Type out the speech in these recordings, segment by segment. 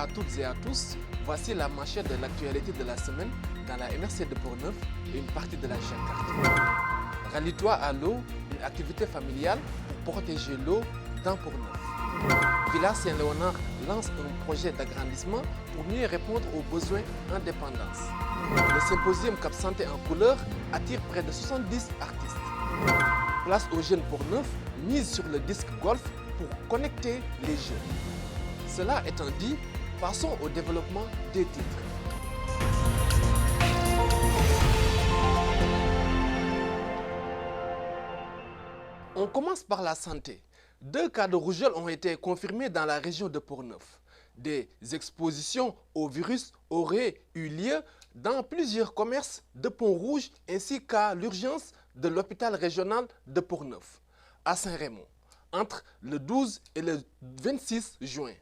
à toutes et à tous, voici la manchette de l'actualité de la semaine dans la MRC de Portneuf et une partie de la Jacquard. Rallie-toi à l'eau, une activité familiale pour protéger l'eau dans Portneuf. Villars Saint-Léonard lance un projet d'agrandissement pour mieux répondre aux besoins en dépendance. Le symposium Cap Santé en couleur attire près de 70 artistes. Place aux jeunes Portneuf, mise sur le disque golf pour connecter les jeunes. Cela étant dit, passons au développement des titres. On commence par la santé. 2 cas de rougeole ont été confirmés dans la région de Portneuf. Des expositions au virus auraient eu lieu dans plusieurs commerces de Pont-Rouge ainsi qu'à l'urgence de l'hôpital régional de Portneuf, à Saint-Raymond, entre le 12 et le 26 juin.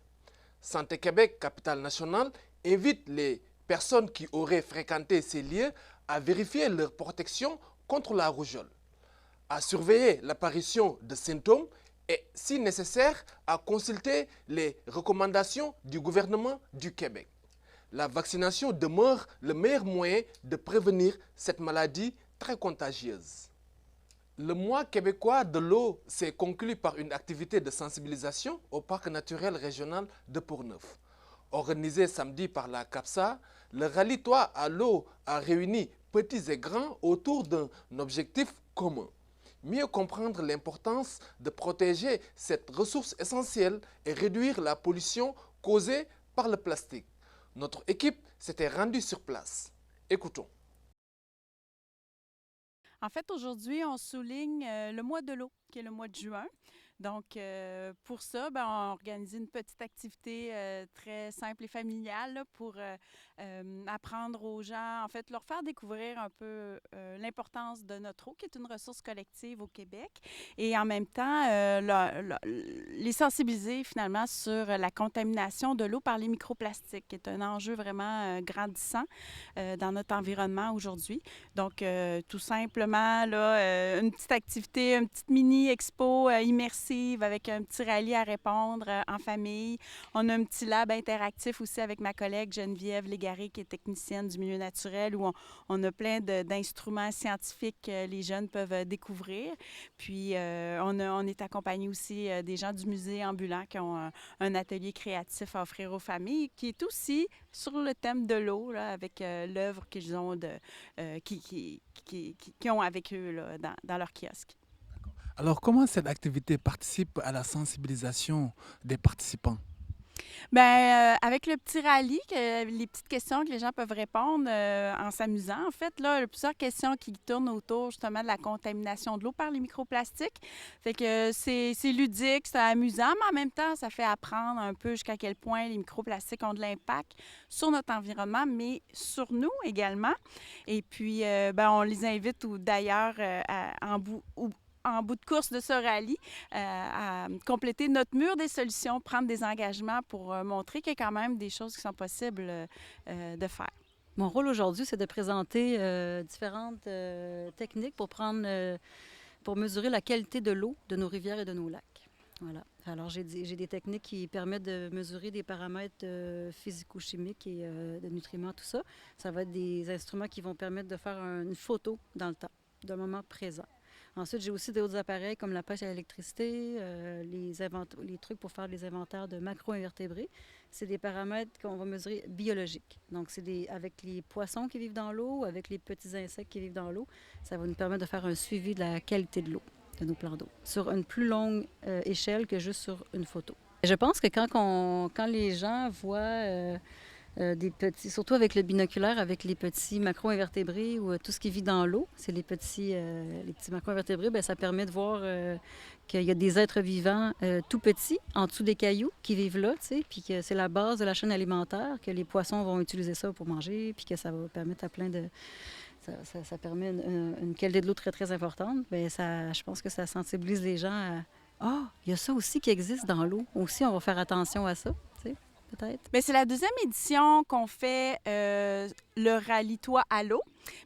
Santé Québec, capitale nationale, invite les personnes qui auraient fréquenté ces lieux à vérifier leur protection contre la rougeole, à surveiller l'apparition de symptômes et, si nécessaire, à consulter les recommandations du gouvernement du Québec. La vaccination demeure le meilleur moyen de prévenir cette maladie très contagieuse. Le mois québécois de l'eau s'est conclu par une activité de sensibilisation au parc naturel régional de Portneuf. Organisé samedi par la CAPSA, le Rallie-toi à l'eau a réuni petits et grands autour d'un objectif commun. Mieux comprendre l'importance de protéger cette ressource essentielle et réduire la pollution causée par le plastique. Notre équipe s'était rendue sur place. Écoutons. En fait, aujourd'hui, on souligne le mois de l'eau, qui est le mois de juin. Donc, pour ça, on a organisé une petite activité très simple et familiale là, pour apprendre aux gens, en fait, leur faire découvrir un peu l'importance de notre eau, qui est une ressource collective au Québec, et en même temps, les sensibiliser finalement sur la contamination de l'eau par les microplastiques, qui est un enjeu vraiment grandissant dans notre environnement aujourd'hui. Donc, tout simplement, là, une petite activité, une petite mini-expo immersive avec un petit rallye à répondre en famille. On a un petit lab interactif aussi avec ma collègue Geneviève Légaré, qui est technicienne du milieu naturel, où on a plein d'instruments scientifiques que les jeunes peuvent découvrir. Puis, on est accompagné aussi des gens du musée ambulant qui ont un atelier créatif à offrir aux familles, qui est aussi sur le thème de l'eau, là, avec l'œuvre qu'ils ont qui ont avec eux là, dans leur kiosque. Alors, comment cette activité participe à la sensibilisation des participants? Avec le petit rallye, les petites questions que les gens peuvent répondre en s'amusant, en fait, là, il y a plusieurs questions qui tournent autour justement de la contamination de l'eau par les microplastiques. Fait que c'est ludique, c'est amusant, mais en même temps, ça fait apprendre un peu jusqu'à quel point les microplastiques ont de l'impact sur notre environnement, mais sur nous également. Et puis, on les invite d'ailleurs en bout de course de ce rallye, à compléter notre mur des solutions, prendre des engagements pour montrer qu'il y a quand même des choses qui sont possibles de faire. Mon rôle aujourd'hui, c'est de présenter différentes techniques pour mesurer la qualité de l'eau de nos rivières et de nos lacs. Voilà. Alors, j'ai des techniques qui permettent de mesurer des paramètres physico-chimiques et de nutriments, tout ça. Ça va être des instruments qui vont permettre de faire une photo dans le temps, d'un moment présent. Ensuite, j'ai aussi d'autres appareils comme la pêche à l'électricité, les trucs pour faire des inventaires de macro-invertébrés. C'est des paramètres qu'on va mesurer biologiques. Donc, avec les poissons qui vivent dans l'eau, avec les petits insectes qui vivent dans l'eau, ça va nous permettre de faire un suivi de la qualité de l'eau, de nos plans d'eau, sur une plus longue échelle que juste sur une photo. Je pense que quand les gens voient des petits, surtout avec le binoculaire, avec les petits macro-invertébrés ou tout ce qui vit dans l'eau, c'est les petits macro-invertébrés, ça permet de voir qu'il y a des êtres vivants tout petits, en dessous des cailloux, qui vivent là, puis que c'est la base de la chaîne alimentaire, que les poissons vont utiliser ça pour manger, puis que ça va permettre à plein de... Ça permet une qualité de l'eau très, très importante. Je pense que ça sensibilise les gens à « Ah, il y a ça aussi qui existe dans l'eau. Aussi, on va faire attention à ça. » Peut-être. Bien, c'est la deuxième édition qu'on fait le Rallie-toi à l'eau,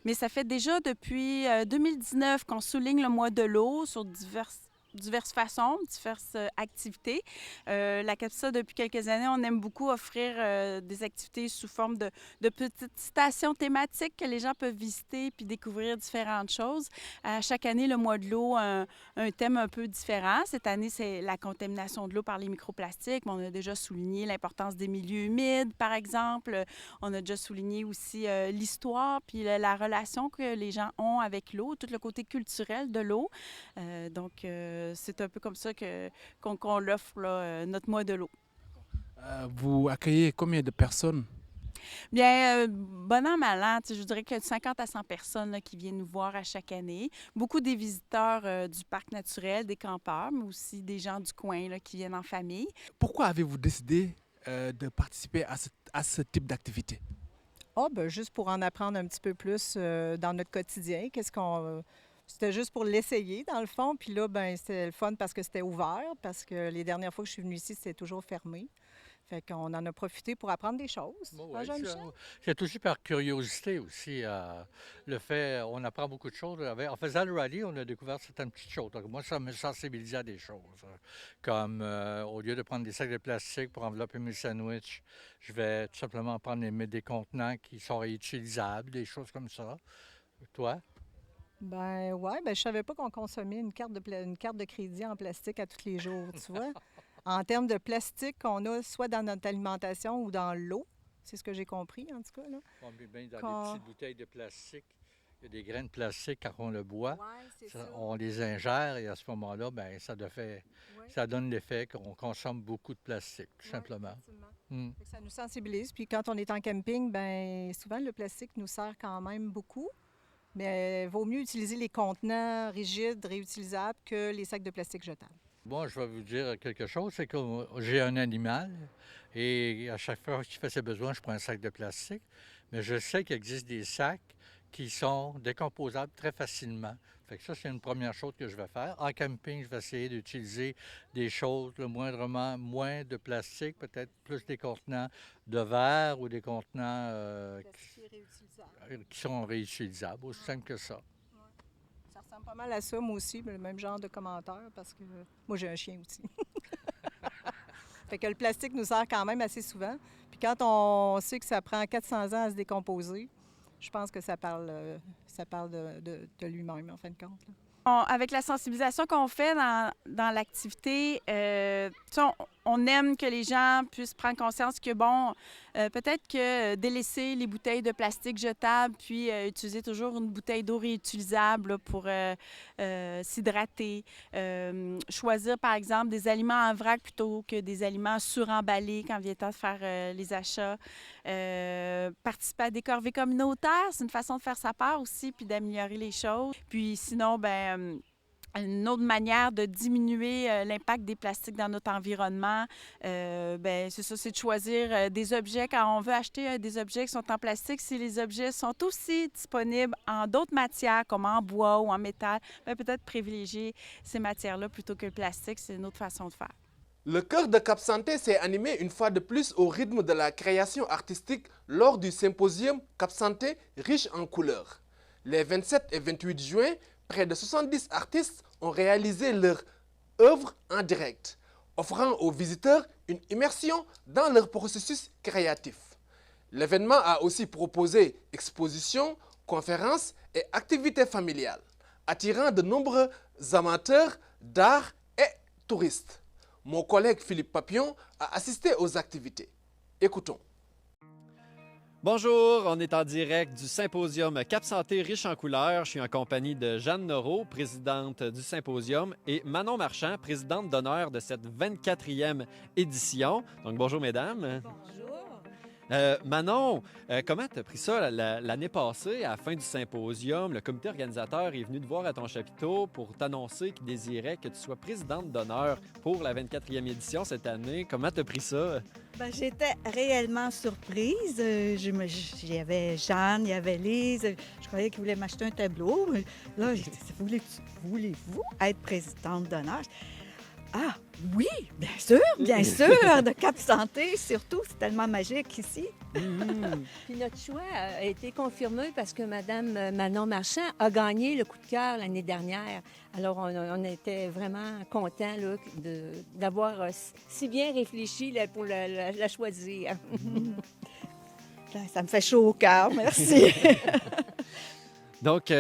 mais ça fait déjà depuis 2019 qu'on souligne le mois de l'eau sur diverses diverses façons, diverses activités. La CAPSA, depuis quelques années, on aime beaucoup offrir des activités sous forme de petites stations thématiques que les gens peuvent visiter puis découvrir différentes choses. Chaque année, le mois de l'eau a un thème un peu différent. Cette année, c'est la contamination de l'eau par les microplastiques. On a déjà souligné l'importance des milieux humides, par exemple. On a déjà souligné aussi l'histoire puis la relation que les gens ont avec l'eau, tout le côté culturel de l'eau. Donc, c'est un peu comme ça qu'on l'offre, là, notre mois de l'eau. Vous accueillez combien de personnes? Bien, bon an, mal an, je dirais que 50 à 100 personnes là, qui viennent nous voir à chaque année. Beaucoup des visiteurs du parc naturel, des campeurs, mais aussi des gens du coin là, qui viennent en famille. Pourquoi avez-vous décidé de participer à ce type d'activité? Ah, ben juste pour en apprendre un petit peu plus dans notre quotidien. C'était juste pour l'essayer, dans le fond. Puis là, ben c'était le fun parce que c'était ouvert, parce que les dernières fois que je suis venue ici, c'était toujours fermé. Fait qu'on en a profité pour apprendre des choses. Bon, Hein, ouais, Jean-Michel? c'est aussi par curiosité aussi. Le fait, on apprend beaucoup de choses. En faisant le rallye, on a découvert certaines petites choses. Donc, moi, ça me sensibilisait à des choses. Comme au lieu de prendre des sacs de plastique pour envelopper mes sandwichs, je vais tout simplement prendre des contenants qui sont réutilisables, des choses comme ça. Toi? Ben ouais, ben je savais pas qu'on consommait une carte de crédit en plastique à tous les jours, tu vois. En termes de plastique qu'on a soit dans notre alimentation ou dans l'eau, c'est ce que j'ai compris en tout cas, là. On met bien dans Quand- des petites bouteilles de plastique. Il y a des grains de plastique quand on le boit. Ouais, c'est On les ingère et à ce moment-là, ben, ça donne l'effet qu'on consomme beaucoup de plastique, tout simplement. Mm. Fait que ça nous sensibilise. Puis quand on est en camping, ben souvent le plastique nous sert quand même beaucoup. Mais vaut mieux utiliser les contenants rigides, réutilisables, que les sacs de plastique jetables. Bon, je vais vous dire quelque chose, c'est que j'ai un animal et à chaque fois qu'il fait ses besoins, je prends un sac de plastique. Mais je sais qu'il existe des sacs qui sont décomposables très facilement. Fait que ça, c'est une première chose que je vais faire. En camping, je vais essayer d'utiliser des choses le moindrement moins de plastique, peut-être plus des contenants de verre ou des contenants qui sont réutilisables, aussi simple que ça. Ça ressemble pas mal à ça, moi aussi, le même genre de commentaire, parce que moi, j'ai un chien aussi. Fait que le plastique nous sert quand même assez souvent. Puis quand on sait que ça prend 400 ans à se décomposer, je pense que ça parle de lui-même, en fin de compte, là. Avec la sensibilisation qu'on fait dans l'activité, on aime que les gens puissent prendre conscience que, bon, peut-être que délaisser les bouteilles de plastique jetables, puis utiliser toujours une bouteille d'eau réutilisable là, pour s'hydrater. Choisir, par exemple, des aliments en vrac plutôt que des aliments suremballés quand vient le temps de faire les achats. Participer à des corvées communautaires, c'est une façon de faire sa part aussi, puis d'améliorer les choses. Puis sinon, ben une autre manière de diminuer l'impact des plastiques dans notre environnement, ben c'est ça, c'est de choisir des objets. Quand on veut acheter des objets qui sont en plastique, si les objets sont aussi disponibles en d'autres matières, comme en bois ou en métal, ben peut-être privilégier ces matières-là plutôt que le plastique. C'est une autre façon de faire. Le cœur de Cap Santé s'est animé une fois de plus au rythme de la création artistique lors du symposium Cap Santé riche en couleurs. Les 27 et 28 juin, près de 70 artistes ont réalisé leur œuvre en direct, offrant aux visiteurs une immersion dans leur processus créatif. L'événement a aussi proposé expositions, conférences et activités familiales, attirant de nombreux amateurs d'art et touristes. Mon collègue Philippe Papillon a assisté aux activités. Écoutons. Bonjour, on est en direct du symposium Cap Santé riche en couleurs. Je suis en compagnie de Jeanne Noreau, présidente du symposium, et Manon Marchand, présidente d'honneur de cette 24e édition. Donc bonjour mesdames. Bonjour. Manon, comment tu as pris ça l'année passée, à la fin du symposium? Le comité organisateur est venu te voir à ton chapiteau pour t'annoncer qu'il désirait que tu sois présidente d'honneur pour la 24e édition cette année. Comment tu as pris ça? Ben, j'étais réellement surprise. Il y avait Jeanne, il y avait Lise. Je croyais qu'ils voulaient m'acheter un tableau. Mais là, j'ai dit, voulez-vous être présidente d'honneur? Ah, oui, bien sûr, de Cap Santé, surtout, c'est tellement magique ici. Puis notre choix a été confirmé parce que Mme Manon Marchand a gagné le coup de cœur l'année dernière. Alors, on était vraiment contents là, d'avoir si bien réfléchi là, pour la choisir. Ça me fait chaud au cœur, merci. Donc,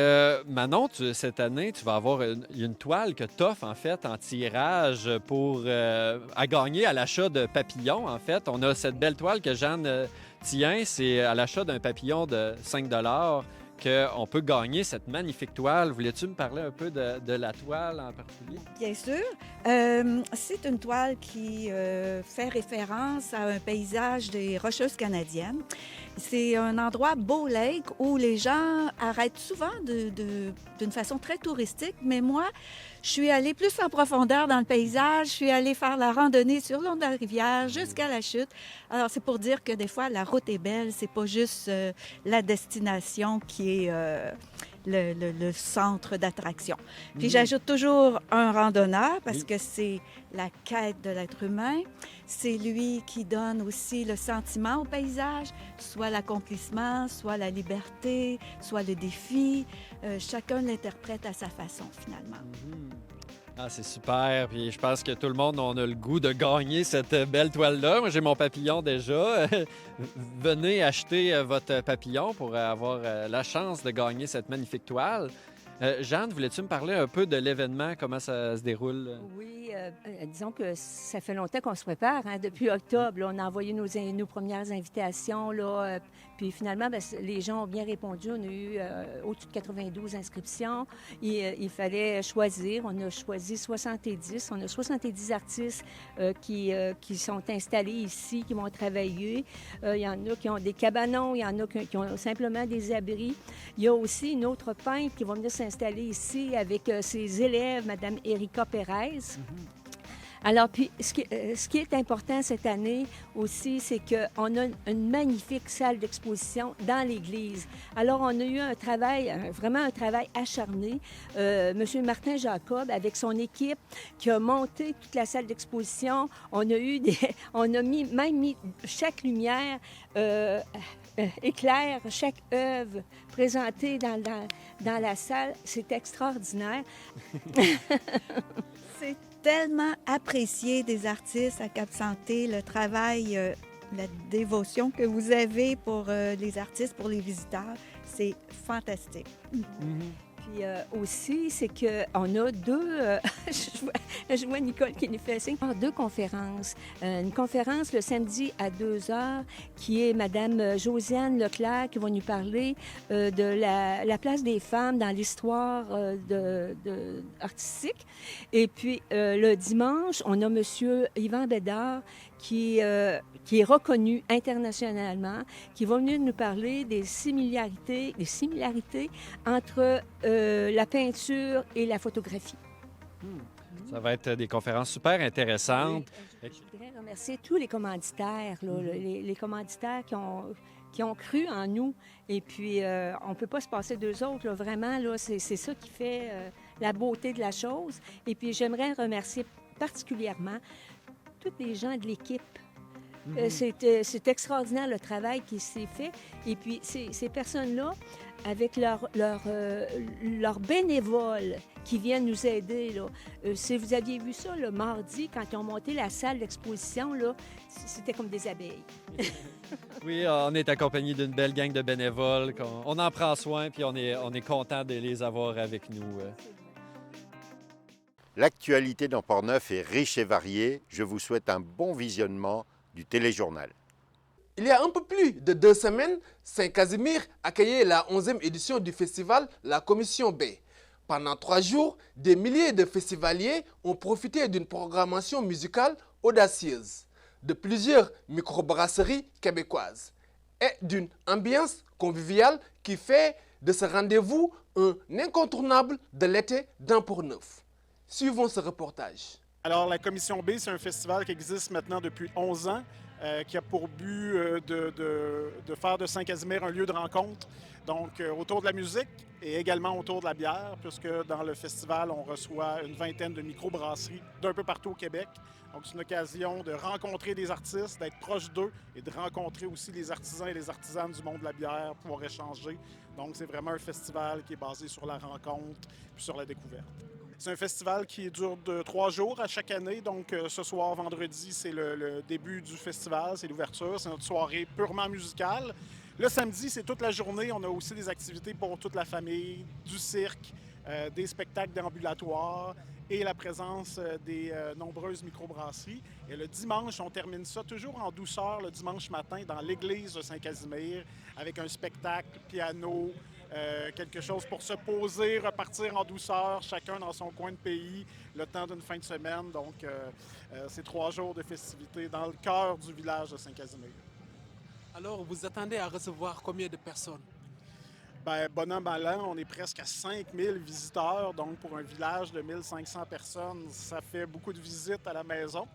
Manon, cette année, tu vas avoir une toile que tu offres, en fait, en tirage à gagner à l'achat de papillons, en fait. On a cette belle toile que Jeanne tient. C'est à l'achat d'un papillon de 5 qu'on peut gagner cette magnifique toile. Voulais-tu me parler un peu de la toile en particulier? Bien sûr. C'est une toile qui fait référence à un paysage des Rocheuses canadiennes. C'est un endroit, Bow Lake, où les gens arrêtent souvent d'une façon très touristique, mais moi, je suis allée plus en profondeur dans le paysage. Je suis allée faire la randonnée sur le long de la rivière jusqu'à la chute. Alors, c'est pour dire que des fois, la route est belle. C'est pas juste la destination qui est le centre d'attraction. Puis j'ajoute toujours un randonneur parce que c'est la quête de l'être humain. C'est lui qui donne aussi le sentiment au paysage, soit l'accomplissement, soit la liberté, soit le défi. Chacun l'interprète à sa façon, finalement. Ah, c'est super. Puis je pense que tout le monde on a le goût de gagner cette belle toile-là. Moi, j'ai mon papillon déjà. Venez acheter votre papillon pour avoir la chance de gagner cette magnifique toile. Jeanne, voulais-tu me parler un peu de l'événement, comment ça se déroule? Oui, disons que ça fait longtemps qu'on se prépare. Hein? Depuis octobre, là, on a envoyé nos premières invitations. Là, puis finalement, les gens ont bien répondu. On a eu au-dessus de 92 inscriptions. Il fallait choisir. On a choisi 70. On a 70 artistes qui sont installés ici, qui vont travailler. Il y en a qui ont des cabanons, il y en a qui ont simplement des abris. Il y a aussi une autre peintre qui va venir s'installer ici avec ses élèves, Mme Erika Pérez. Alors, puis, ce qui est important cette année aussi, c'est qu'on a une magnifique salle d'exposition dans l'église. Alors, on a eu un travail, vraiment un travail acharné. Monsieur Martin Jacob, avec son équipe, qui a monté toute la salle d'exposition. On a mis chaque lumière éclaire chaque œuvre présentée dans la salle. C'est extraordinaire. C'est tellement apprécié des artistes à Cap Santé, le travail, la dévotion que vous avez pour les artistes, pour les visiteurs. C'est fantastique. Puis aussi, c'est qu'on a deux... je vois Nicole qui nous fait signe. Deux conférences. Une conférence le samedi à 2h qui est Mme Josiane Leclerc qui va nous parler de la place des femmes dans l'histoire artistique. Et puis le dimanche, on a M. Yvan Bédard qui est reconnu internationalement, qui va venir nous parler des similarités entre la peinture et la photographie. Ça va être des conférences super intéressantes. Je voudrais remercier tous les commanditaires, là, les commanditaires qui ont cru en nous. Et puis, on ne peut pas se passer d'eux autres. Là, vraiment, là, c'est ça qui fait la beauté de la chose. Et puis, j'aimerais remercier particulièrement tous les gens de l'équipe. C'est extraordinaire le travail qui s'est fait. Et puis, ces personnes-là, avec leurs bénévoles qui viennent nous aider, là. Si vous aviez vu ça le mardi, quand ils ont monté la salle d'exposition, là, c'était comme des abeilles. Oui, on est accompagné d'une belle gang de bénévoles. On en prend soin, puis on est content de les avoir avec nous. L'actualité dans Portneuf est riche et variée. Je vous souhaite un bon visionnement du téléjournal. Il y a un peu plus de 2 semaines, Saint-Casimir accueillait la 11e édition du festival La Commission B. Pendant 3 jours, des milliers de festivaliers ont profité d'une programmation musicale audacieuse, de plusieurs microbrasseries québécoises et d'une ambiance conviviale qui fait de ce rendez-vous un incontournable de l'été dans Portneuf. Suivons ce reportage. Alors, la Commission B, c'est un festival qui existe maintenant depuis 11 ans. qui a pour but de faire de Saint-Casimir un lieu de rencontre, donc autour de la musique et également autour de la bière, puisque dans le festival, on reçoit une vingtaine de microbrasseries d'un peu partout au Québec. Donc, c'est une occasion de rencontrer des artistes, d'être proche d'eux et de rencontrer aussi les artisans et les artisanes du monde de la bière, pouvoir échanger. Donc, c'est vraiment un festival qui est basé sur la rencontre puis sur la découverte. C'est un festival qui dure de 3 jours à chaque année. Donc, ce soir, vendredi, c'est le début du festival, c'est l'ouverture. C'est notre soirée purement musicale. Le samedi, c'est toute la journée. On a aussi des activités pour toute la famille, du cirque, des spectacles déambulatoires et la présence des nombreuses microbrasseries. Et le dimanche, on termine ça toujours en douceur le dimanche matin dans l'église de Saint-Casimir avec un spectacle, piano, quelque chose pour se poser, repartir en douceur, chacun dans son coin de pays, le temps d'une fin de semaine. Donc, c'est 3 jours de festivités dans le cœur du village de Saint-Casimir. Alors, vous attendez à recevoir combien de personnes? Bien, bon an, mal an, on est presque à 5000 visiteurs. Donc, pour un village de 1500 personnes, ça fait beaucoup de visites à la maison.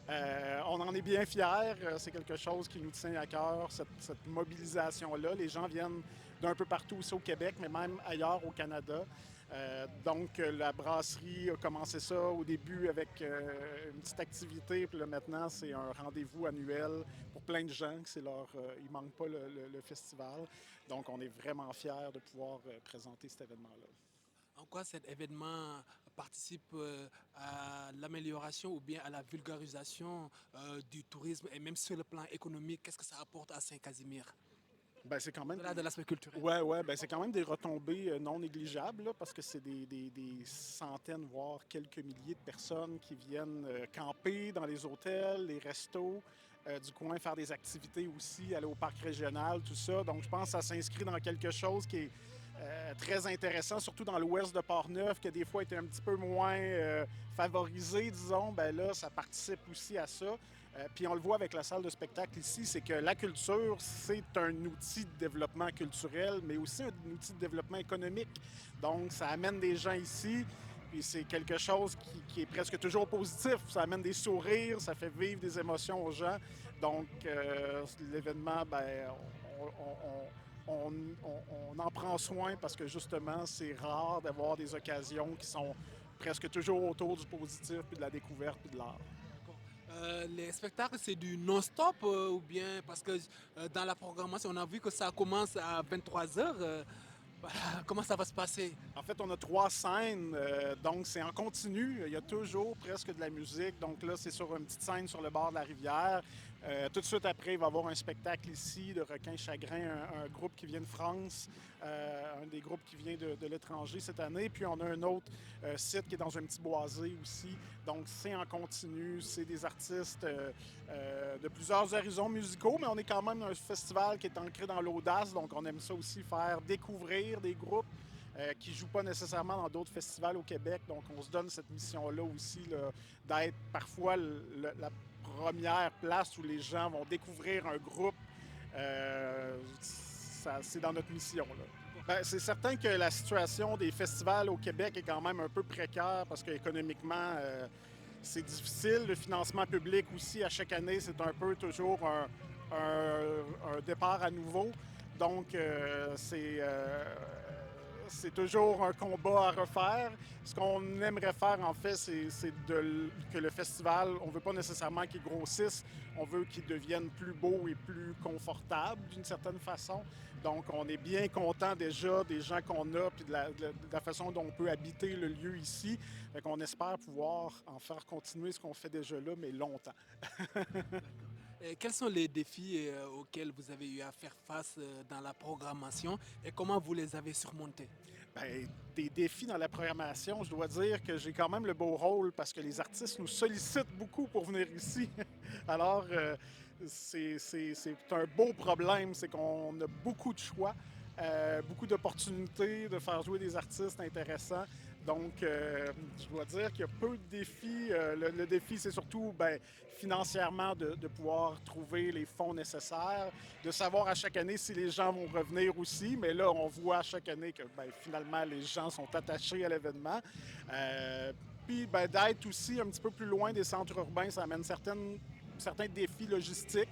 On en est bien fiers. C'est quelque chose qui nous tient à cœur, cette mobilisation-là. Les gens viennent d'un peu partout aussi au Québec, mais même ailleurs au Canada. Donc, la brasserie a commencé ça au début avec une petite activité, puis là, maintenant, c'est un rendez-vous annuel pour plein de gens. Il ne manque pas le festival. Donc, on est vraiment fiers de pouvoir présenter cet événement-là. En quoi cet événement participe à l'amélioration ou bien à la vulgarisation du tourisme et même sur le plan économique? Qu'est-ce que ça apporte à Saint-Casimir? Ben, c'est quand même de l'aspect culturel. Oui, ben, c'est quand même des retombées non négligeables là, parce que c'est des centaines, voire quelques milliers de personnes qui viennent camper dans les hôtels, les restos du coin, faire des activités aussi, aller au parc régional, tout ça. Donc, je pense que ça s'inscrit dans quelque chose qui est très intéressant, surtout dans l'ouest de Portneuf, qui a des fois été un petit peu moins favorisé, disons. Ben là, ça participe aussi à ça. Puis on le voit avec la salle de spectacle ici, c'est que la culture, c'est un outil de développement culturel, mais aussi un outil de développement économique. Donc, ça amène des gens ici, puis c'est quelque chose qui est presque toujours positif. Ça amène des sourires, ça fait vivre des émotions aux gens. Donc, l'événement, ben, on en prend soin parce que justement, c'est rare d'avoir des occasions qui sont presque toujours autour du positif, puis de la découverte, puis de l'art. Les spectacles, c'est du non-stop ou bien parce que dans la programmation, on a vu que ça commence à 23h. Comment ça va se passer? En fait, on a 3 scènes, donc c'est en continu. Il y a toujours presque de la musique. Donc là, c'est sur une petite scène sur le bord de la rivière. Tout de suite après, il va y avoir un spectacle ici de Requin Chagrin, un groupe qui vient de France, un des groupes qui vient de l'étranger cette année. Puis on a un autre site qui est dans un petit boisé aussi. Donc c'est en continu, c'est des artistes de plusieurs horizons musicaux, mais on est quand même un festival qui est ancré dans l'audace. Donc on aime ça aussi, faire découvrir des groupes qui ne jouent pas nécessairement dans d'autres festivals au Québec. Donc on se donne cette mission-là aussi, d'être parfois la première place où les gens vont découvrir un groupe. C'est dans notre mission, là. Ben, c'est certain que la situation des festivals au Québec est quand même un peu précaire parce qu'économiquement, c'est difficile. Le financement public aussi, à chaque année, c'est un peu toujours un départ à nouveau. Donc, c'est toujours un combat à refaire. Ce qu'on aimerait faire, en fait, c'est que le festival, on ne veut pas nécessairement qu'il grossisse, on veut qu'il devienne plus beau et plus confortable d'une certaine façon. Donc, on est bien content déjà des gens qu'on a puis de la façon dont on peut habiter le lieu ici. Fait qu'on espère pouvoir en faire continuer ce qu'on fait déjà là, mais longtemps. Quels sont les défis auxquels vous avez eu à faire face dans la programmation et comment vous les avez surmontés? Bien, des défis dans la programmation, je dois dire que j'ai quand même le beau rôle parce que les artistes nous sollicitent beaucoup pour venir ici. Alors, c'est un beau problème, c'est qu'on a beaucoup de choix, beaucoup d'opportunités de faire jouer des artistes intéressants. Donc, je dois dire qu'il y a peu de défis. Le défi, c'est surtout financièrement de pouvoir trouver les fonds nécessaires, de savoir à chaque année si les gens vont revenir aussi. Mais là, on voit à chaque année que finalement, les gens sont attachés à l'événement. Puis d'être aussi un petit peu plus loin des centres urbains, ça amène certaines certains défis logistiques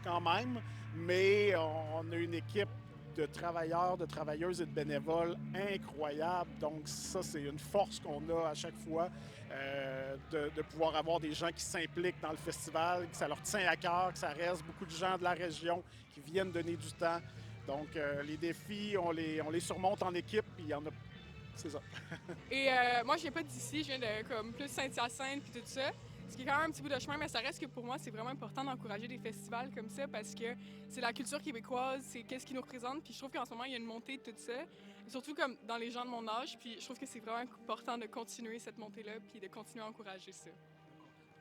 quand même, mais on a une équipe de travailleurs, de travailleuses et de bénévoles incroyable. Donc ça, c'est une force qu'on a à chaque fois, de pouvoir avoir des gens qui s'impliquent dans le festival, que ça leur tient à cœur, que ça reste beaucoup de gens de la région qui viennent donner du temps. Donc les défis, on les surmonte en équipe, puis il y en a... C'est ça. Et moi, je viens pas d'ici, je viens de comme, plus Saint-Hyacinthe puis tout ça. Ce qui est quand même un petit bout de chemin, mais ça reste que pour moi, c'est vraiment important d'encourager des festivals comme ça parce que c'est la culture québécoise, c'est qu'est-ce qui nous représente. Puis je trouve qu'en ce moment, il y a une montée de tout ça, surtout comme dans les gens de mon âge. Puis je trouve que c'est vraiment important de continuer cette montée-là puis de continuer à encourager ça.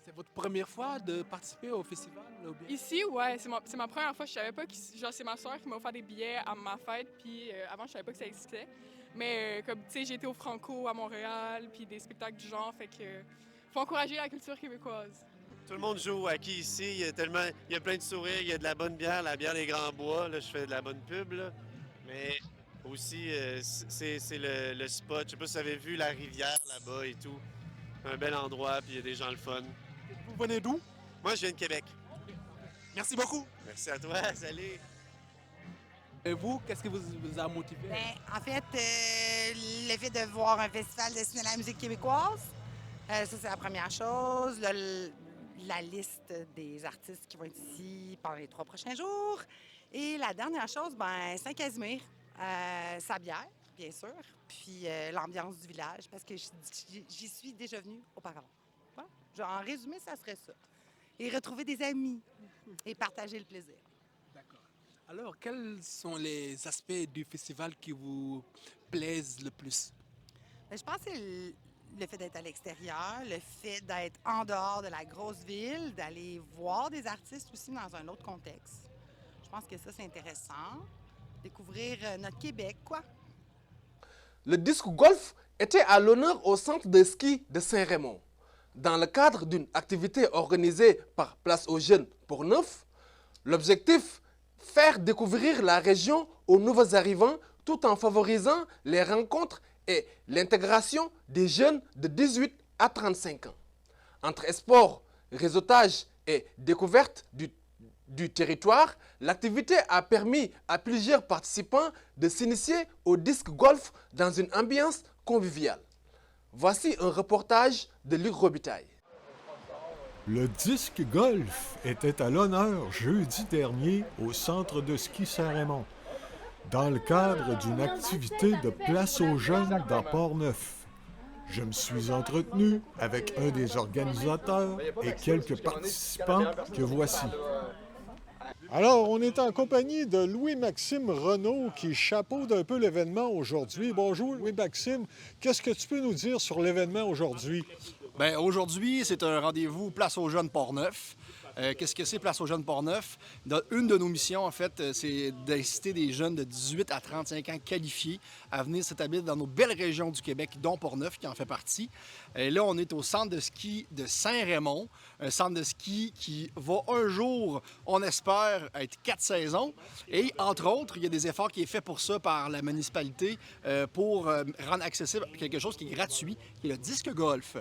C'est votre première fois de participer au festival? Ou bien? Ici, ouais, c'est ma première fois. Je savais pas que c'est ma soeur qui m'a offert des billets à ma fête. Puis avant, je savais pas que ça existait. Mais comme tu sais, j'ai été au Franco à Montréal, puis des spectacles du genre, fait que faut encourager la culture québécoise. Tout le monde joue acquis ici. Il y a plein de sourires, il y a de la bonne bière, la bière des Grands Bois. Là, je fais de la bonne pub, là. Mais aussi, c'est le spot. Je sais pas si vous avez vu la rivière là-bas et tout. Un bel endroit, puis il y a des gens le fun. Vous venez d'où? Moi, je viens de Québec. Merci beaucoup. Merci à toi, salut. Et vous, qu'est-ce qui vous a motivé? Bien, en fait, le fait de voir un festival destiné à la musique québécoise, ça, c'est la première chose. La liste des artistes qui vont être ici pendant les 3 prochains jours. Et la dernière chose, bien, Saint-Casimir, sa bière, bien sûr, puis l'ambiance du village, parce que j'y suis déjà venue auparavant. Voilà. Genre, en résumé, ça serait ça. Et retrouver des amis et partager le plaisir. D'accord. Alors, quels sont les aspects du festival qui vous plaisent le plus? Bien, je pense que c'est le fait d'être à l'extérieur, le fait d'être en dehors de la grosse ville, d'aller voir des artistes aussi dans un autre contexte. Je pense que ça, c'est intéressant. Découvrir notre Québec, quoi. Le disque golf était à l'honneur au centre de ski de Saint-Raymond. Dans le cadre d'une activité organisée par Place aux Jeunes Portneuf, l'objectif, faire découvrir la région aux nouveaux arrivants tout en favorisant les rencontres et l'intégration des jeunes de 18 à 35 ans. Entre sport, réseautage et découverte du territoire, l'activité a permis à plusieurs participants de s'initier au disque golf dans une ambiance conviviale. Voici un reportage de Luc Robitaille. Le disque golf était à l'honneur jeudi dernier au centre de ski Saint-Raymond, dans le cadre d'une activité de Place aux Jeunes dans Portneuf. Je me suis entretenu avec un des organisateurs et quelques participants que voici. Alors, on est en compagnie de Louis-Maxime Renaud qui chapeaute un peu l'événement aujourd'hui. Bonjour Louis-Maxime, qu'est-ce que tu peux nous dire sur l'événement aujourd'hui? Bien, aujourd'hui, c'est un rendez-vous Place aux Jeunes Portneuf. Qu'est-ce que c'est Place aux Jeunes Portneuf? Une de nos missions, en fait, c'est d'inciter des jeunes de 18 à 35 ans qualifiés à venir s'établir dans nos belles régions du Québec, dont Portneuf, qui en fait partie. Et là, on est au centre de ski de Saint-Raymond, un centre de ski qui va un jour, on espère, être 4 saisons. Et entre autres, il y a des efforts qui sont faits pour ça par la municipalité pour rendre accessible quelque chose qui est gratuit, qui est le disque golf.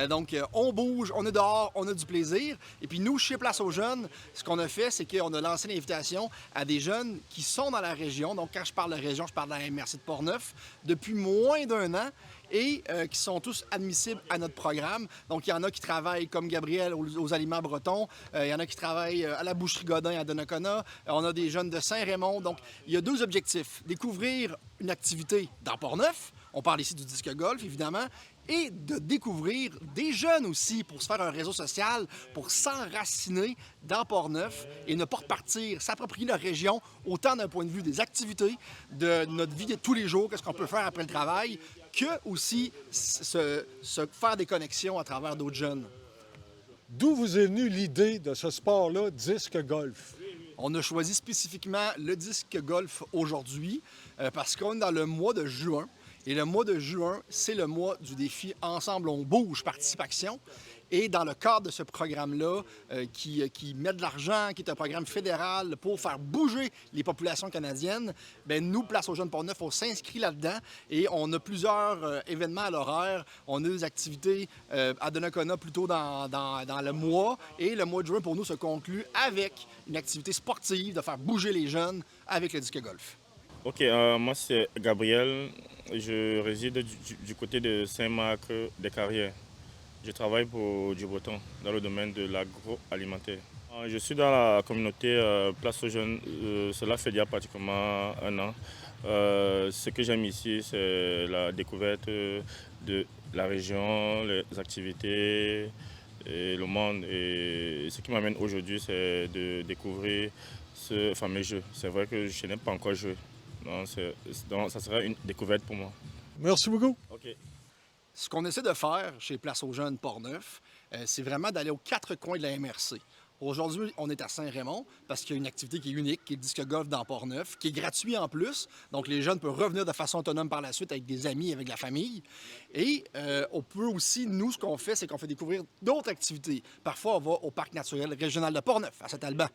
Donc, on bouge, on est dehors, on a du plaisir. Et puis nous, chez Place aux Jeunes, ce qu'on a fait, c'est qu'on a lancé l'invitation à des jeunes qui sont dans la région. Donc, quand je parle de région, je parle de la MRC de Portneuf, depuis moins d'1 an. Et qui sont tous admissibles à notre programme. Donc, il y en a qui travaillent comme Gabriel aux aliments bretons. Il y en a qui travaillent à la boucherie Godin à Donnacona. On a des jeunes de Saint-Raymond. Donc, il y a 2 objectifs. Découvrir une activité dans Portneuf. On parle ici du disque golf, évidemment. Et de découvrir des jeunes aussi pour se faire un réseau social, pour s'enraciner dans Portneuf et ne pas repartir, s'approprier la région, autant d'un point de vue des activités, de notre vie de tous les jours, qu'est-ce qu'on peut faire après le travail, que aussi se faire des connexions à travers d'autres jeunes. D'où vous est venue l'idée de ce sport-là, disque golf? On a choisi spécifiquement le disque golf aujourd'hui parce qu'on est dans le mois de juin. Et le mois de juin, c'est le mois du défi Ensemble on bouge, participation. Et dans le cadre de ce programme-là, qui met de l'argent, qui est un programme fédéral pour faire bouger les populations canadiennes, bien, nous, Place aux Jeunes Port-Neuf, on s'inscrit là-dedans et on a plusieurs événements à l'horaire. On a des activités à Donnacona plutôt dans le mois. Et le mois de juin, pour nous, se conclut avec une activité sportive de faire bouger les jeunes avec le disque golf. OK, moi, c'est Gabriel. Je réside du côté de Saint-Marc-des-Carrières. Je travaille pour Dubreton dans le domaine de l'agroalimentaire. Je suis dans la communauté Place aux Jeunes, cela fait déjà pratiquement 1 an. Ce que j'aime ici, c'est la découverte de la région, les activités et le monde. Et ce qui m'amène aujourd'hui, c'est de découvrir ce fameux jeu. C'est vrai que je n'ai pas encore joué. Donc, ça sera une découverte pour moi. Merci beaucoup. OK. Ce qu'on essaie de faire chez Place aux Jeunes Port-Neuf, c'est vraiment d'aller aux 4 coins de la MRC. Aujourd'hui, on est à Saint-Raymond parce qu'il y a une activité qui est unique, qui est le disque golf dans Port-Neuf, qui est gratuit en plus. Donc, les jeunes peuvent revenir de façon autonome par la suite avec des amis, avec la famille. Et on peut aussi, nous, ce qu'on fait, c'est qu'on fait découvrir d'autres activités. Parfois, on va au Parc naturel régional de Port-Neuf, à Saint-Alban.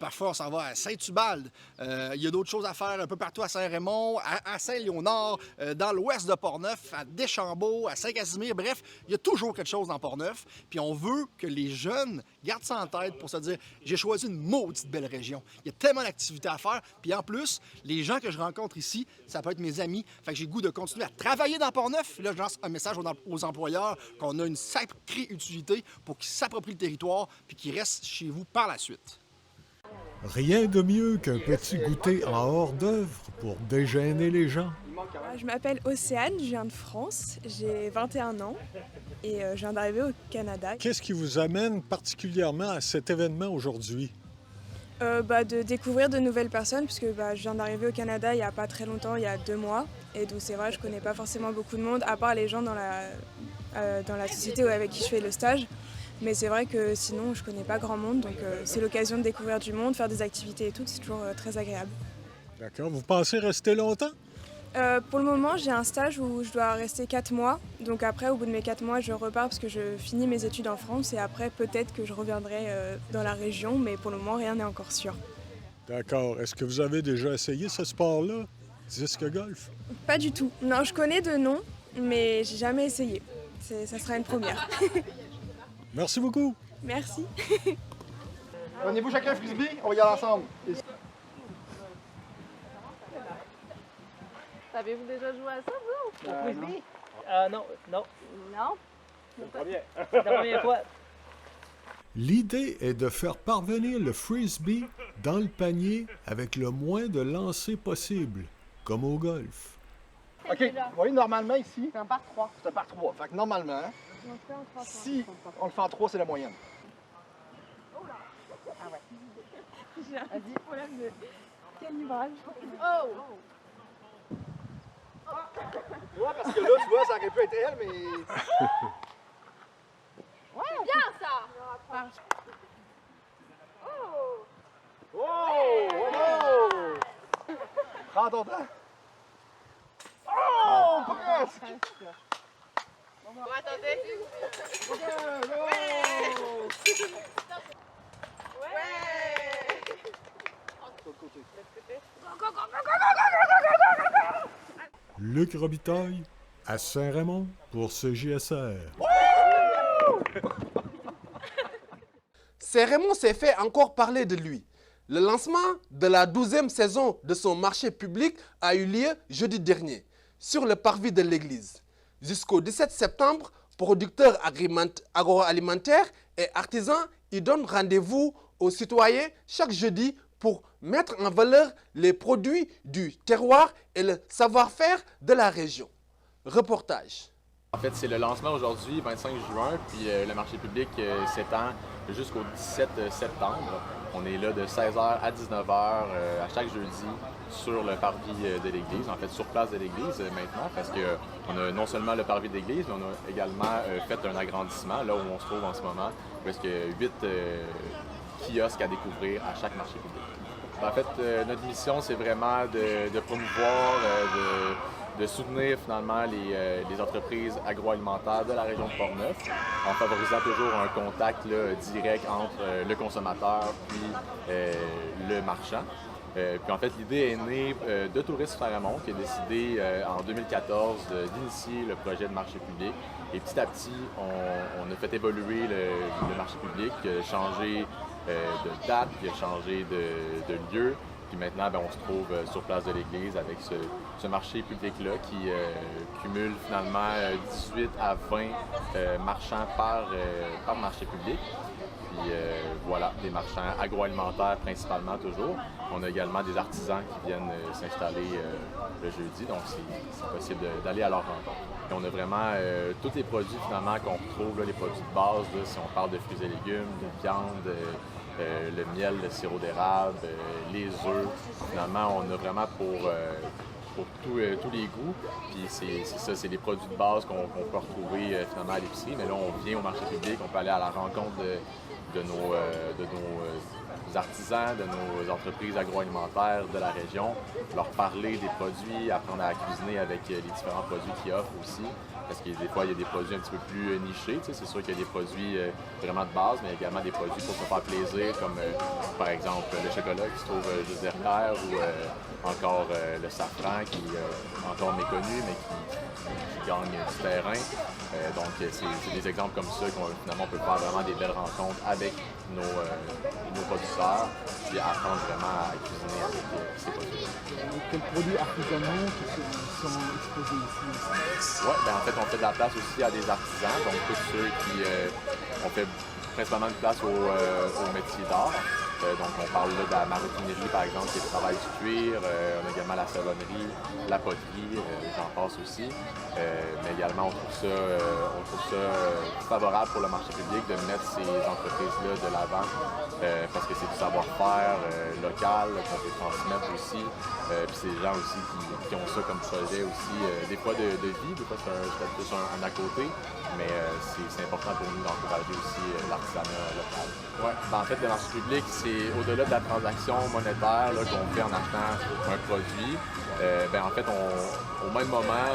Parfois, on s'en va à Saint-Ubalde. Il y a d'autres choses à faire un peu partout à Saint-Raymond, à Saint-Léonard, dans l'ouest de Port-Neuf, à Deschambault, à Saint-Casimir. Bref, il y a toujours quelque chose dans Port-Neuf. Puis on veut que les jeunes gardent ça en tête pour se dire « j'ai choisi une maudite belle région ». Il y a tellement d'activités à faire. Puis en plus, les gens que je rencontre ici, ça peut être mes amis. Fait que j'ai le goût de continuer à travailler dans Port-Neuf. Là, je lance un message aux employeurs qu'on a une sacrée utilité pour qu'ils s'approprient le territoire puis qu'ils restent chez vous par la suite. Rien de mieux qu'un petit goûter en hors d'œuvre pour déjeuner les gens. Je m'appelle Océane, je viens de France, j'ai 21 ans et je viens d'arriver au Canada. Qu'est-ce qui vous amène particulièrement à cet événement aujourd'hui? De découvrir de nouvelles personnes, puisque je viens d'arriver au Canada il n'y a pas très longtemps, il y a 2 mois. Et donc c'est vrai, je ne connais pas forcément beaucoup de monde, à part les gens dans la société avec qui je fais le stage. Mais c'est vrai que sinon, je ne connais pas grand monde, donc c'est l'occasion de découvrir du monde, faire des activités et tout, c'est toujours très agréable. D'accord. Vous pensez rester longtemps? Pour le moment, j'ai un stage où je dois rester 4 mois. Donc après, au bout de mes 4 mois, je repars parce que je finis mes études en France. Et après, peut-être que je reviendrai dans la région, mais pour le moment, rien n'est encore sûr. D'accord. Est-ce que vous avez déjà essayé ce sport-là, disque golf? Pas du tout. Non, je connais de nom, mais j'ai jamais essayé. Ça sera une première. Merci beaucoup. Merci. Prenez-vous chacun un frisbee, on va y aller ensemble. Avez-vous déjà joué à ça, vous? Au frisbee? Non. Non? C'est pas bien. C'est la première fois. L'idée est de faire parvenir le frisbee dans le panier avec le moins de lancers possible, comme au golf. OK, vous voyez, normalement ici, C'est un par 3. c'est un par 3. Fait que normalement, si on le fait en 3, c'est la moyenne. Ah ouais. J'ai un petit problème de calibrage. Oh! Ouais, parce que là, tu vois, ça aurait pu être elle, mais... Ouais, c'est bien ça! Oh! Oh! Prends ton temps. Oh! Presque! Bon, attendez. Luc Robitaille, à Saint-Raymond, pour ce JSR. Saint-Raymond s'est fait encore parler de lui. Le lancement de la 12e saison de son marché public a eu lieu jeudi dernier, sur le parvis de l'église. Jusqu'au 17 septembre, producteurs agroalimentaires et artisans y donnent rendez-vous aux citoyens chaque jeudi pour mettre en valeur les produits du terroir et le savoir-faire de la région. Reportage. En fait, c'est le lancement aujourd'hui, 25 juin, puis le marché public s'étend jusqu'au 17 septembre. On est là de 16h à 19h à chaque jeudi sur le parvis de l'église, en fait sur place de l'église maintenant, parce qu'on a non seulement le parvis de l'église, mais on a également fait un agrandissement, là où on se trouve en ce moment, parce qu'il y a 8 kiosques à découvrir à chaque marché public. En fait, notre mission, c'est vraiment de promouvoir, de soutenir finalement les entreprises agroalimentaires de la région de Portneuf, en favorisant toujours un contact là, direct entre le consommateur puis le marchand. Puis en fait, l'idée est née de Tourisme Saint-Raymond qui a décidé en 2014 d'initier le projet de marché public. Et petit à petit, on a fait évoluer le marché public, qui a changé de date, qui a changé de lieu. Puis maintenant, on se trouve sur place de l'église avec ce marché public-là qui cumule finalement 18 à 20 marchands par marché public. Puis voilà, des marchands agroalimentaires principalement toujours. On a également des artisans qui viennent s'installer le jeudi, donc c'est possible d'aller à leur rencontre. Et on a vraiment tous les produits finalement qu'on retrouve, là, les produits de base, là, si on parle de fruits et légumes, de viande, le miel, le sirop d'érable, les œufs. Finalement, on a vraiment pour tous les goûts. Puis c'est ça, c'est les produits de base qu'on peut retrouver finalement à l'épicerie. Mais là, on vient au marché public, on peut aller à la rencontre de nos artisans, de nos entreprises agroalimentaires de la région, leur parler des produits, apprendre à cuisiner avec les différents produits qu'ils offrent aussi. Parce que des fois, il y a des produits un petit peu plus nichés. C'est sûr qu'il y a des produits vraiment de base, mais également des produits pour se faire plaisir, comme par exemple le chocolat qui se trouve juste derrière, ou encore le safran qui est encore méconnu, mais qui gagne du terrain. Donc, c'est des exemples comme ça qu'on finalement on peut faire vraiment des belles rencontres avec nos producteurs, puis apprendre vraiment à cuisiner avec ces produits. Quels produits artisanaux qui sont exposés ici? Oui, en fait, on fait de la place aussi à des artisans, donc tous ceux qui on fait principalement de place aux métiers d'art. Donc, on parle là, de la maroquinerie, par exemple, qui est le travail du cuir. On a également la savonnerie, la poterie, j'en passe aussi. Mais également, on trouve ça favorable pour le marché public de mettre ces entreprises-là de l'avant parce que c'est du savoir-faire local qu'on peut transmettre aussi. Puis c'est des gens aussi qui ont ça comme projet aussi, des fois de vie, des fois c'est plus un à côté. Mais c'est important pour nous d'encourager aussi l'artisanat local. Ouais. En fait, le marché public, c'est au-delà de la transaction monétaire qu'on fait en achetant un produit. En fait, au même moment,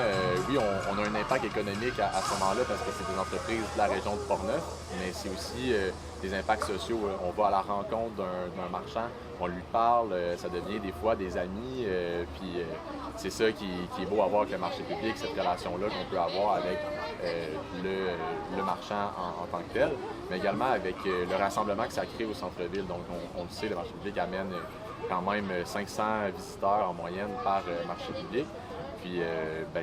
oui, on a un impact économique à ce moment-là parce que c'est des entreprises de la région de Portneuf, mais c'est aussi des impacts sociaux. On va à la rencontre d'un marchand, on lui parle, ça devient des fois des amis, puis c'est ça qui est beau à voir avec le marché public, cette relation-là qu'on peut avoir avec le marchand en tant que tel, mais également avec le rassemblement que ça crée au centre-ville. Donc, on le sait, le marché public amène quand même 500 visiteurs en moyenne par marché public. Puis,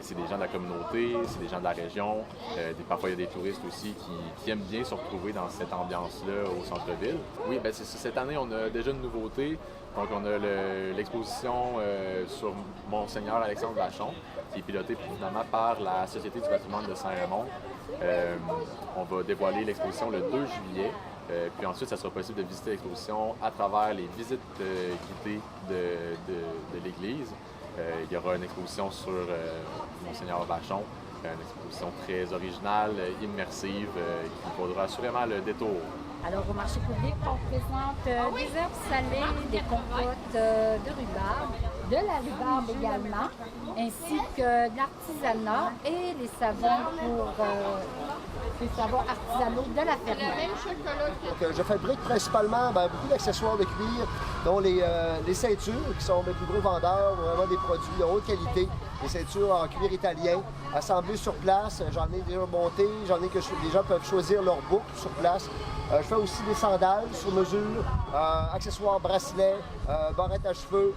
c'est des gens de la communauté, c'est des gens de la région. Parfois, il y a des touristes aussi qui aiment bien se retrouver dans cette ambiance-là au centre-ville. Oui, c'est ça. Cette année, on a déjà une nouveauté. Donc, on a l'exposition sur Monseigneur Alexandre Vachon, qui est pilotée finalement par la Société du patrimoine de Saint-Raymond. On va dévoiler l'exposition le 2 juillet. Puis ensuite, ça sera possible de visiter l'exposition à travers les visites guidées de l'Église. Il y aura une exposition sur Monseigneur Vachon, une exposition très originale, immersive, qui vaudra assurément le détour. Alors, au marché public, on présente des herbes salées, des compotes de rhubarbe, de la rhubarbe également, ainsi que de l'artisanat et les savons les savons artisanaux de la ferme. Je fabrique principalement beaucoup d'accessoires de cuir, dont les ceintures, qui sont mes plus gros vendeurs, vraiment des produits de haute qualité. Des ceintures en cuir italien, assemblées sur place. J'en ai déjà monté, que les gens peuvent choisir leur boucle sur place. Je fais aussi des sandales sur mesure, accessoires, bracelets, barrettes à cheveux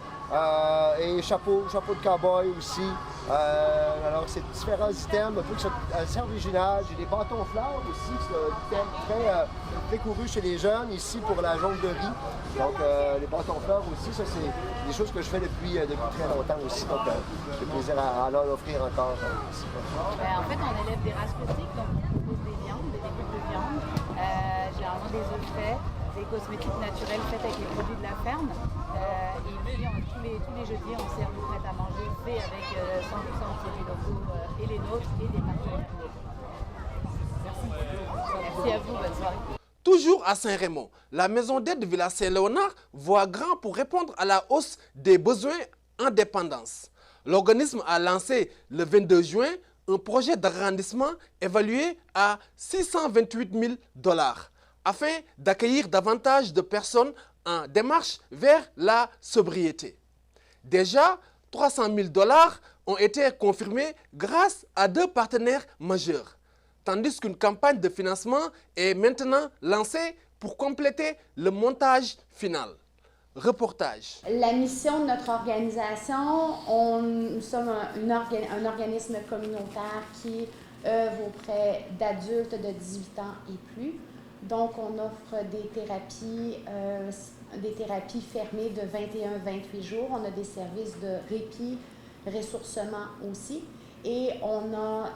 et chapeau de cow-boy aussi. Alors, c'est différents items, un peu qui sont assez originaux. J'ai des bâtons fleurs aussi, c'est un item très couru chez les jeunes, ici pour la jonglerie. Donc, les bâtons fleurs aussi, ça, c'est des choses que je fais depuis très longtemps aussi. Donc, j'ai plaisir à en offrir encore ici. En fait, on élève des races critiques, donc on propose des viandes, des découpes de viande. Généralement des œufs faits, des cosmétiques naturels faits avec les produits de la ferme. Et puis tous les jeudis, on sert du prêt à manger fait avec 100% de produits locaux et les nôtres et des partenaires locaux. Merci. Merci à vous, bonne soirée. Toujours à Saint-Raymond, la maison d'aide de Villa Saint-Léonard voit grand pour répondre à la hausse des besoins en dépendance. L'organisme a lancé le 22 juin un projet d'agrandissement évalué à 628 000 $ afin d'accueillir davantage de personnes en démarche vers la sobriété. Déjà, 300 000 $ ont été confirmés grâce à 2 partenaires majeurs, tandis qu'une campagne de financement est maintenant lancée pour compléter le montage final. Reportage. La mission de notre organisation, nous sommes un organisme communautaire qui œuvre auprès d'adultes de 18 ans et plus. Donc, on offre des thérapies fermées de 21-28 jours. On a des services de répit, ressourcement aussi. Et on a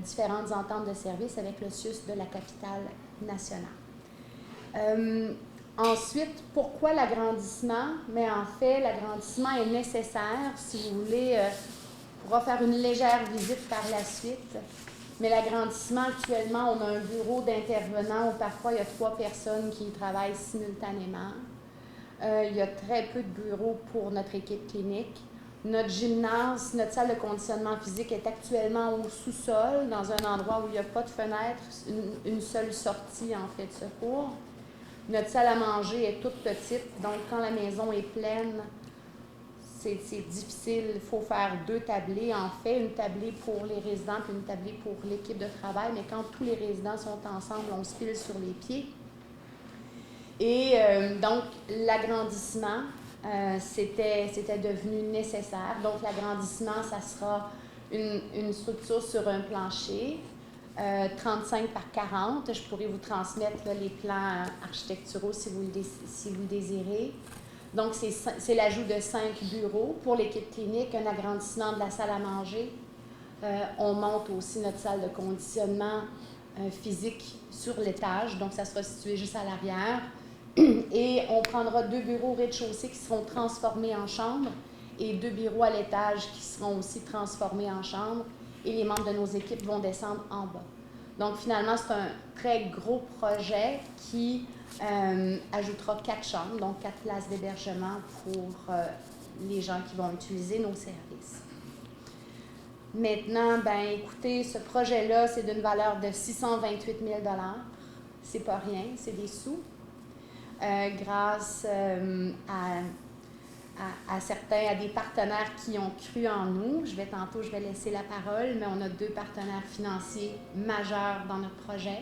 différentes ententes de services avec le CIUS de la capitale nationale. Ensuite, pourquoi l'agrandissement? Mais en fait, l'agrandissement est nécessaire. Si vous voulez, on pourra faire une légère visite par la suite. Mais l'agrandissement, actuellement, on a un bureau d'intervenants où parfois il y a 3 personnes qui y travaillent simultanément. Il y a très peu de bureaux pour notre équipe clinique. Notre gymnase, notre salle de conditionnement physique est actuellement au sous-sol, dans un endroit où il n'y a pas de fenêtre, une seule sortie en fait de secours. Notre salle à manger est toute petite, donc quand la maison est pleine, c'est difficile. Il faut faire 2 tablés, en fait, une tablée pour les résidents et une tablée pour l'équipe de travail. Mais quand tous les résidents sont ensemble, on se file sur les pieds. Et donc, l'agrandissement, c'était devenu nécessaire. Donc, l'agrandissement, ça sera une structure sur un plancher, 35 par 40. Je pourrais vous transmettre là, les plans architecturaux si vous le désirez. Donc, c'est l'ajout de 5 bureaux pour l'équipe clinique, un agrandissement de la salle à manger. On monte aussi notre salle de conditionnement physique sur l'étage, donc ça sera situé juste à l'arrière. Et on prendra 2 bureaux au rez-de-chaussée qui seront transformés en chambres et 2 bureaux à l'étage qui seront aussi transformés en chambres. Et les membres de nos équipes vont descendre en bas. Donc, finalement, c'est un très gros projet qui ajoutera 4 chambres, donc 4 places d'hébergement pour les gens qui vont utiliser nos services. Maintenant, ben écoutez, ce projet-là, c'est d'une valeur de 628 000 $. C'est pas rien, c'est des sous. Grâce à des partenaires qui ont cru en nous. Je vais laisser la parole, mais on a 2 partenaires financiers majeurs dans notre projet.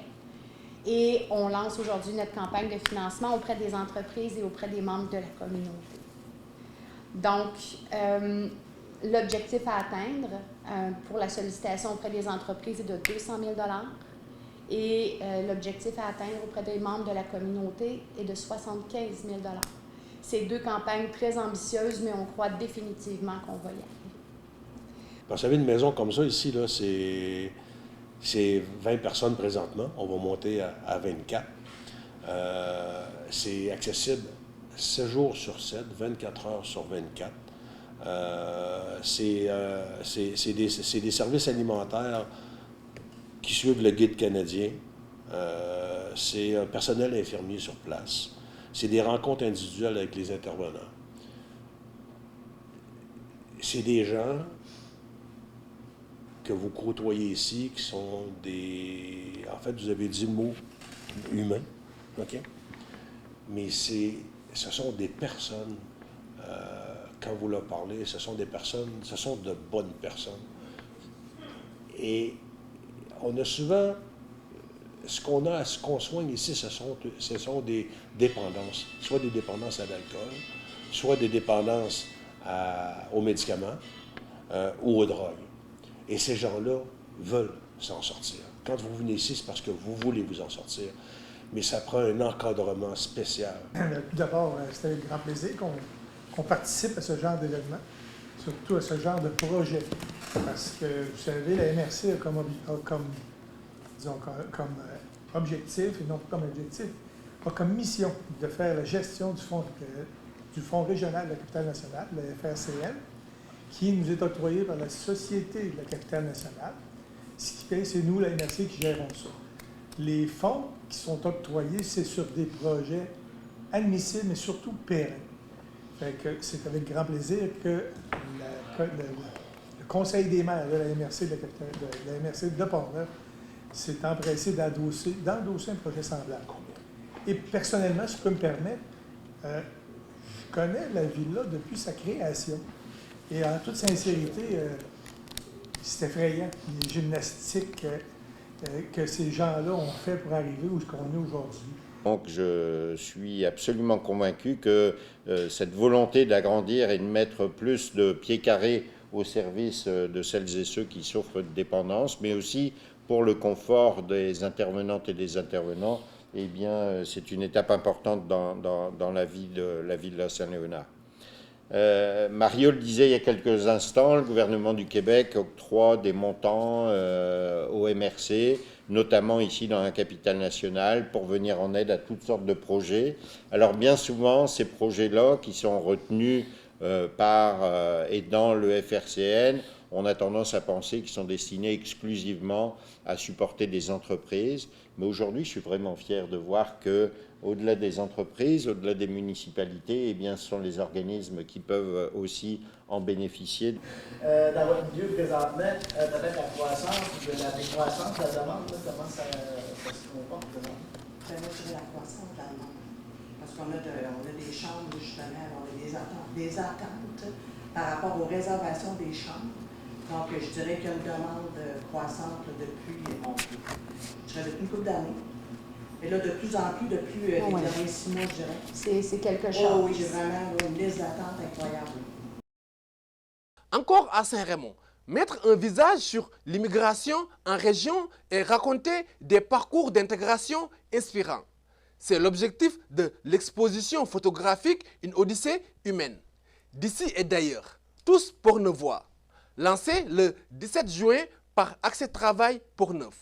Et on lance aujourd'hui notre campagne de financement auprès des entreprises et auprès des membres de la communauté. Donc, l'objectif à atteindre pour la sollicitation auprès des entreprises est de 200 000 $. Et l'objectif à atteindre auprès des membres de la communauté est de 75 000 $. C'est 2 campagnes très ambitieuses, mais on croit définitivement qu'on va y arriver. Vous savez, une maison comme ça, ici, là, c'est 20 personnes présentement. On va monter à 24. C'est accessible 7 jours sur 7, 24 heures sur 24. C'est des services alimentaires qui suivent le guide canadien. C'est un personnel infirmier sur place. C'est des rencontres individuelles avec les intervenants. C'est des gens que vous côtoyez ici qui sont des... En fait, vous avez dit le mot humain, OK? Mais ce sont des personnes, quand vous leur parlez, ce sont des personnes, ce sont de bonnes personnes. Et on a souvent... Ce qu'on soigne ici, ce sont des dépendances, soit des dépendances à l'alcool, soit des dépendances aux médicaments ou aux drogues. Et ces gens-là veulent s'en sortir. Quand vous venez ici, c'est parce que vous voulez vous en sortir. Mais ça prend un encadrement spécial. Tout d'abord, c'était un grand plaisir qu'on participe à ce genre d'événement, surtout à ce genre de projet. Parce que, vous savez, la MRC a comme objectif, et non comme objectif, a comme mission de faire la gestion du fonds régional de la capitale nationale, le FRCN, qui nous est octroyé par la Société de la capitale nationale. Ce qui fait, c'est nous, la MRC, qui gérons ça. Les fonds qui sont octroyés, c'est sur des projets admissibles, mais surtout pérennes. Fait que c'est avec grand plaisir que la le conseil des maires de la MRC de la MRC de Portneuf s'est empressé d'endosser un projet semblable. Et personnellement, si je peux me permettre, je connais la villa depuis sa création. Et en toute sincérité, c'est effrayant, les gymnastiques que ces gens-là ont fait pour arriver où on est aujourd'hui. Donc je suis absolument convaincu que cette volonté d'agrandir et de mettre plus de pieds carrés au service de celles et ceux qui souffrent de dépendance, mais aussi pour le confort des intervenantes et des intervenants, eh bien, c'est une étape importante dans la vie de la Saint-Léonard. Mario le disait il y a quelques instants, le gouvernement du Québec octroie des montants au MRC, notamment ici dans la capitale nationale, pour venir en aide à toutes sortes de projets. Alors bien souvent, ces projets-là, qui sont retenus par et dans le FRCN, on a tendance à penser qu'ils sont destinés exclusivement à supporter des entreprises. Mais aujourd'hui, je suis vraiment fier de voir que, au-delà des entreprises, au-delà des municipalités, eh bien, ce sont les organismes qui peuvent aussi en bénéficier. Dans votre milieu, présentement, peut-être la croissance, la décroissance de la demande, là, comment ça se comporte? Moi, je dirais la croissance de la demande. Parce qu'on a des chambres, justement, on a des attentes par rapport aux réservations des chambres. Donc, je dirais qu'il y a une demande croissante depuis une couple d'années. Et là, de plus en plus, depuis les derniers 6 mois, je dirais. C'est quelque chose. Oh oui, j'ai vraiment une liste d'attente incroyable. Encore à Saint-Raymond, mettre un visage sur l'immigration en région et raconter des parcours d'intégration inspirants. C'est l'objectif de l'exposition photographique Une Odyssée humaine. D'ici et d'ailleurs, tous Portneuvois. Lancé le 17 juin par Accès Travail Portneuf.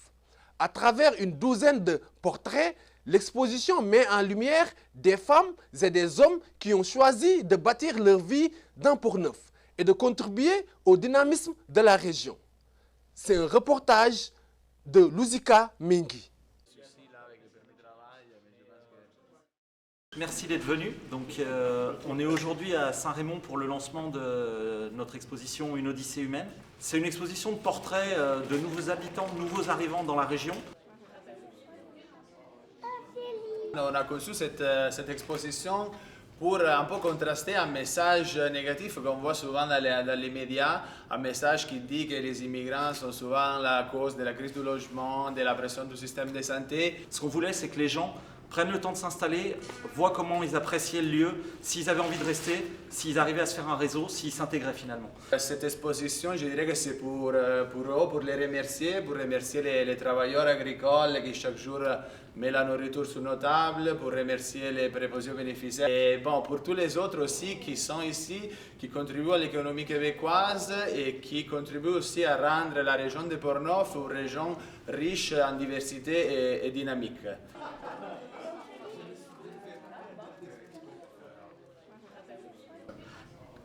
À travers une douzaine de portraits, l'exposition met en lumière des femmes et des hommes qui ont choisi de bâtir leur vie dans Portneuf et de contribuer au dynamisme de la région. C'est un reportage de Luzika Mengi. Merci d'être venu. Donc, on est aujourd'hui à Saint-Raymond pour le lancement de notre exposition Une Odyssée humaine. C'est une exposition de portraits de nouveaux habitants, de nouveaux arrivants dans la région. On a conçu cette exposition pour un peu contraster un message négatif qu'on voit souvent dans les médias, un message qui dit que les immigrants sont souvent la cause de la crise du logement, de la pression du système de santé. Ce qu'on voulait, c'est que les gens prennent le temps de s'installer, voient comment ils appréciaient le lieu, s'ils avaient envie de rester, s'ils arrivaient à se faire un réseau, s'ils s'intégraient finalement. Cette exposition, je dirais que c'est pour eux, pour les remercier, pour remercier les travailleurs agricoles qui chaque jour mettent la nourriture sur nos tables, pour remercier les préposés aux bénéficiaires et bon, pour tous les autres aussi qui sont ici, qui contribuent à l'économie québécoise et qui contribuent aussi à rendre la région de Portneuf une région riche en diversité et dynamique.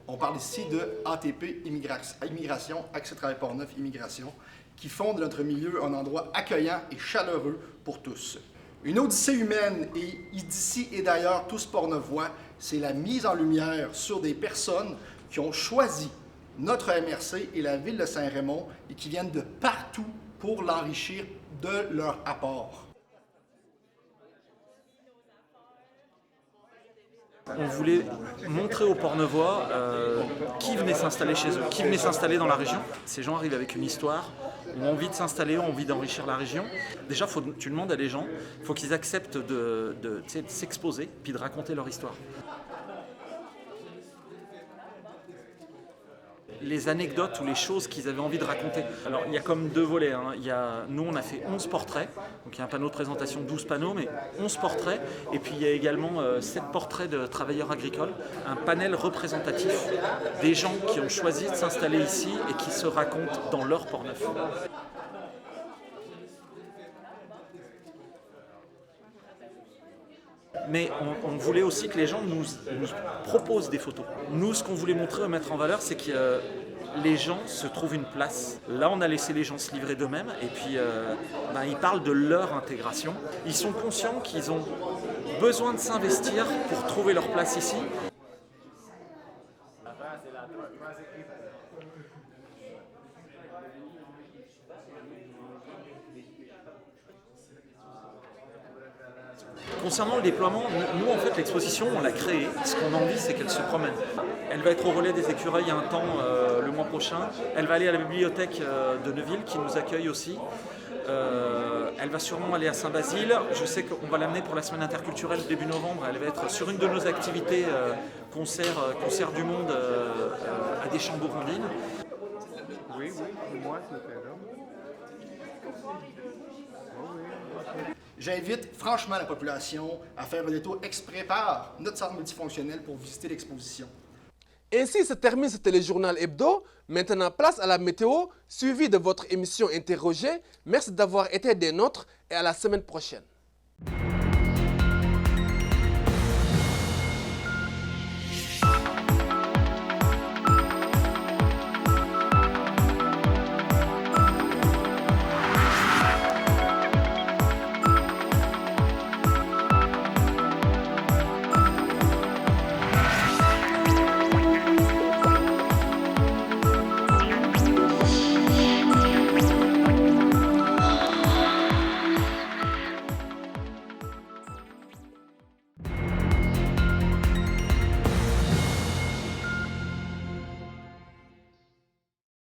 On parle ici de ATP Immigration, Accès Travail Portneuf Immigration, qui font de notre milieu un endroit accueillant et chaleureux pour tous. Une odyssée humaine et d'ici et d'ailleurs tous Portneuvois, c'est la mise en lumière sur des personnes qui ont choisi notre MRC et la ville de Saint-Raymond et qui viennent de partout pour l'enrichir de leur apport. On voulait montrer aux Portneuvois qui venait s'installer chez eux, qui venait s'installer dans la région. Ces gens arrivent avec une histoire, ont envie de s'installer, ont envie d'enrichir la région. Déjà, tu demandes à les gens, il faut qu'ils acceptent de s'exposer puis de raconter leur histoire. Les anecdotes ou les choses qu'ils avaient envie de raconter. Alors, il y a comme 2 volets. Hein. Nous, on a fait 11 portraits. Donc, il y a un panneau de présentation, 12 panneaux, mais 11 portraits. Et puis, il y a également 7 portraits de travailleurs agricoles. Un panel représentatif des gens qui ont choisi de s'installer ici et qui se racontent dans leur Portneuf. Mais on voulait aussi que les gens nous proposent des photos. Nous, ce qu'on voulait montrer, mettre en valeur, c'est que les gens se trouvent une place. Là, on a laissé les gens se livrer d'eux-mêmes et puis ils parlent de leur intégration. Ils sont conscients qu'ils ont besoin de s'investir pour trouver leur place ici. Concernant le déploiement, nous en fait l'exposition on l'a créée, ce qu'on a envie c'est qu'elle se promène. Elle va être au relais des écureuils un temps le mois prochain, elle va aller à la bibliothèque de Neuville qui nous accueille aussi. Elle va sûrement aller à Saint-Basile. Je sais qu'on va l'amener pour la semaine interculturelle début novembre. Elle va être sur une de nos activités concert du monde à Deschamps-Bourondine. Oui, moi c'était là. J'invite franchement la population à faire un détour exprès par notre centre multifonctionnel pour visiter l'exposition. Ainsi se termine ce téléjournal hebdo. Maintenant, place à la météo, suivi de votre émission Interrogé. Merci d'avoir été des nôtres et à la semaine prochaine.